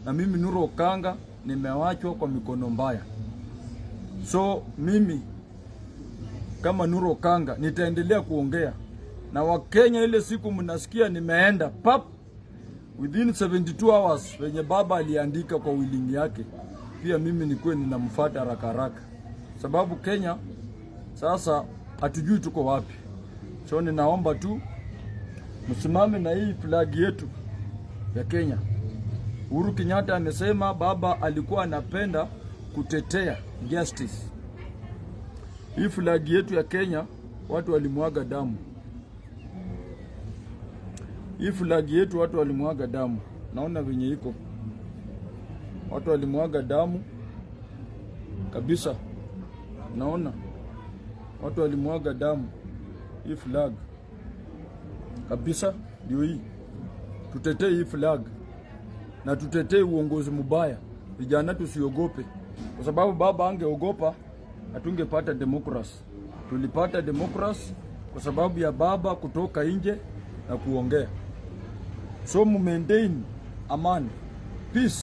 na mimi Nuru Okanga nimewachwa kwa mikono mbaya. So mimi kama Nuru Okanga nitaendelea kuongea na Wakenya. Ile siku mnasikia nimeenda pap within 72 hours wenye baba aliandika kwa willing yake, pia mimi nikuwe ninamfuata haraka haraka, sababu Kenya sasa hatujui tuko wapi. So ninaomba tu msimame na hii flag yetu ya Kenya. Uhuru Kenyatta amesema baba alikuwa anapenda kutetea justice. Hii flag yetu ya Kenya watu walimwaga damu. Hii flag yetu watu walimwaga damu. Naona venye iko. Watu walimwaga damu kabisa. Naona watu walimwaga damu. Hii flag kabisa ndio hii. Tutetee hii flag na tutetee uongozi mbaya. Vijana tusiogope, kwa sababu baba angeogopa hatungepata demokrasi. Tulipata demokrasi kwa sababu ya baba kutoka nje na kuongea. So maintain amani, peace.